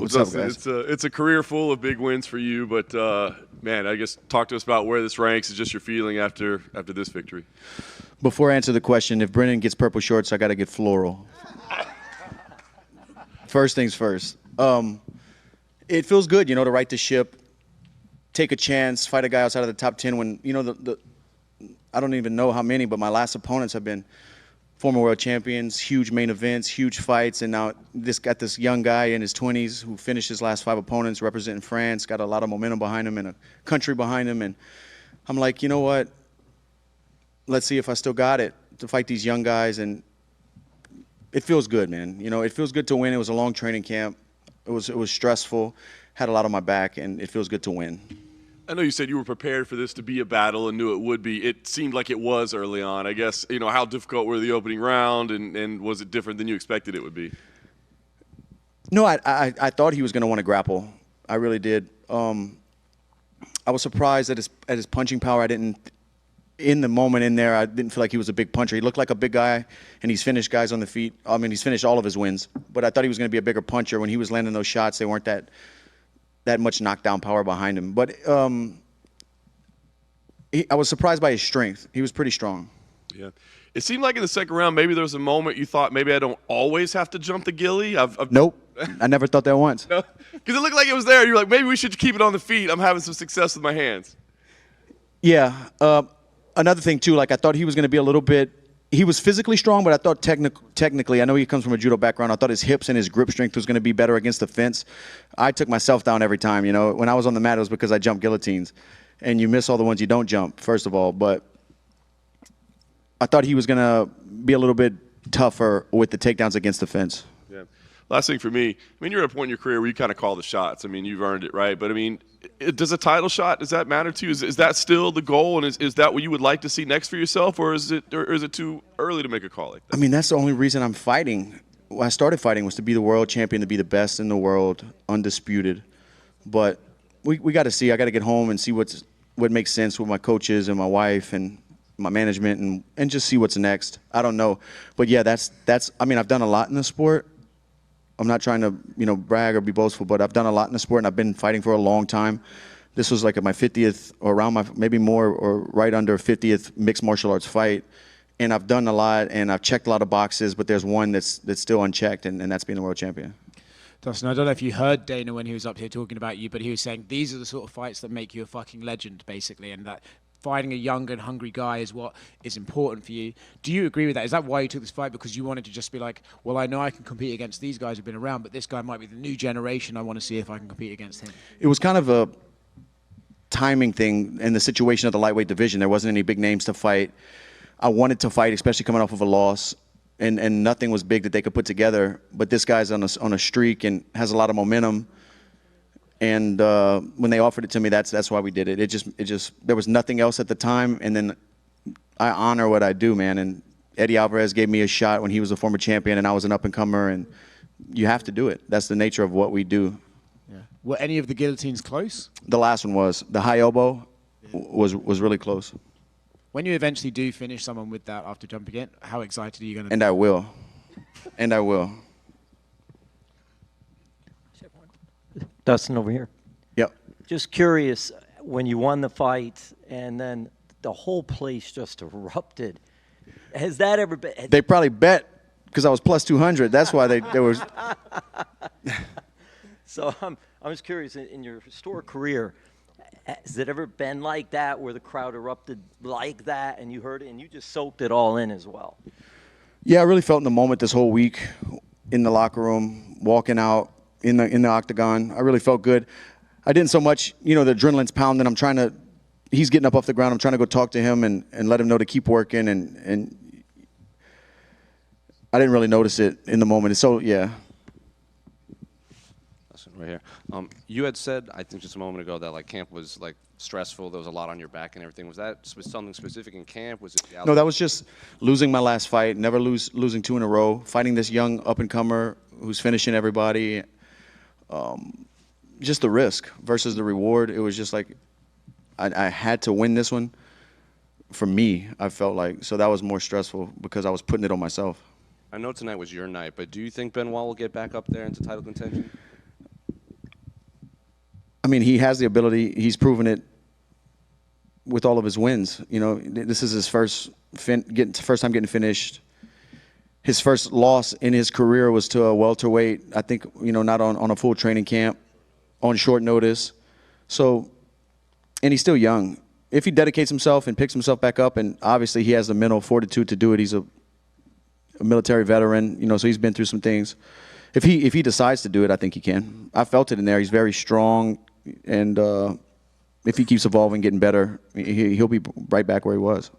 What's up, Justin, guys? it's a career full of big wins for you, but man, I guess talk to us about where this ranks and just your feeling after this victory. Before I answer the question, if Brennan gets purple shorts, I got to get floral. First things first. It feels good, to right the ship, take a chance, fight a guy outside of the top 10 when, I don't even know how many, but my last opponents have been former world champions, huge main events, huge fights, and now this young guy in his 20s who finished his last 5 opponents representing France, got a lot of momentum behind him and a country behind him, and I'm like, you know what? Let's see if I still got it to fight these young guys, and it feels good, man. It feels good to win. It was a long training camp. It was stressful, had a lot on my back, and it feels good to win. I know you said you were prepared for this to be a battle and knew it would be. It seemed like it was early on. I guess, how difficult were the opening round, and was it different than you expected it would be? No, I thought he was going to want to grapple. I really did. I was surprised at his punching power. In the moment in there, I didn't feel like he was a big puncher. He looked like a big guy, and he's finished guys on the feet. I mean, he's finished all of his wins. But I thought he was going to be a bigger puncher. When he was landing those shots, they weren't that much knockdown power behind him. But I was surprised by his strength. He was pretty strong. Yeah. It seemed like in the second round, maybe there was a moment you thought, maybe I don't always have to jump the ghillie. Nope. I never thought that once. Because it looked like it was there. You were like, maybe we should keep it on the feet. I'm having some success with my hands. Yeah. Another thing, too, I thought he was going to be a little bit – he was physically strong, but I thought technically – I know he comes from a judo background. I thought his hips and his grip strength was going to be better against the fence. I took myself down every time. When I was on the mat, it was because I jumped guillotines. And you miss all the ones you don't jump, first of all. But I thought he was going to be a little bit tougher with the takedowns against the fence. Yeah. Last thing for me, you're at a point in your career where you kind of call the shots. You've earned it, right? But, does a title shot, does that matter to you? Is that still the goal, and is that what you would like to see next for yourself, or is it too early to make a call like that? That's the only reason I'm fighting. When I started fighting was to be the world champion, to be the best in the world, undisputed. But we got to see. I got to get home and see what makes sense with my coaches and my wife and my management and just see what's next. I don't know. But, yeah, that's I've done a lot in the sport. I'm not trying to, brag or be boastful, but I've done a lot in the sport, and I've been fighting for a long time. This was like my 50th or around my, maybe more or right under 50th mixed martial arts fight. And I've done a lot, and I've checked a lot of boxes, but there's one that's still unchecked, and that's being the world champion. Dustin, I don't know if you heard Dana when he was up here talking about you, but he was saying these are the sort of fights that make you a fucking legend, basically, and that fighting a young and hungry guy is what is important for you. Do you agree with that? Is that why you took this fight? Because you wanted to just be like, well, I know I can compete against these guys who've been around, but this guy might be the new generation. I want to see if I can compete against him. It was kind of a timing thing in the situation of the lightweight division. There wasn't any big names to fight. I wanted to fight, especially coming off of a loss, and nothing was big that they could put together. But this guy's on a streak and has a lot of momentum. And when they offered it to me, that's why we did it. It just there was nothing else at the time. And then I honor what I do, man. And Eddie Alvarez gave me a shot when he was a former champion, and I was an up-and-comer. And you have to do it. That's the nature of what we do. Yeah. Were any of the guillotines close? The last one was. The high elbow was really close. When you eventually do finish someone with that after jumping it, how excited are you going to be? And I will. And I will. Dustin, over here. Yep. Just curious, when you won the fight and then the whole place just erupted, has that ever been? They probably bet because I was plus 200. That's why they were. So I'm just curious, in your historic career, has it ever been like that where the crowd erupted like that and you heard it and you just soaked it all in as well? Yeah, I really felt in the moment this whole week in the locker room, walking out in the octagon. I really felt good. I didn't so much, the adrenaline's pounding. He's getting up off the ground. I'm trying to go talk to him and let him know to keep working. And I didn't really notice it in the moment. So, yeah. Right here. You had said, I think just a moment ago, that camp was stressful. There was a lot on your back and everything. Was that something specific in camp? Was it? No, that was just losing my last fight. Never losing 2 in a row. Fighting this young up and comer who's finishing everybody. Just the risk versus the reward. It was just like I had to win this one. For me, I felt like so that was more stressful because I was putting it on myself. I know tonight was your night, but do you think Benoit will get back up there into title contention? I mean, he has the ability. He's proven it with all of his wins. You know, this is his first time getting finished. His first loss in his career was to a welterweight. I think, you know, not on a full training camp, on short notice. So, and he's still young. If he dedicates himself and picks himself back up, and obviously he has the mental fortitude to do it. He's a military veteran, you know, so he's been through some things. If he decides to do it, I think he can. I felt it in there. He's very strong, and if he keeps evolving, getting better, he'll be right back where he was.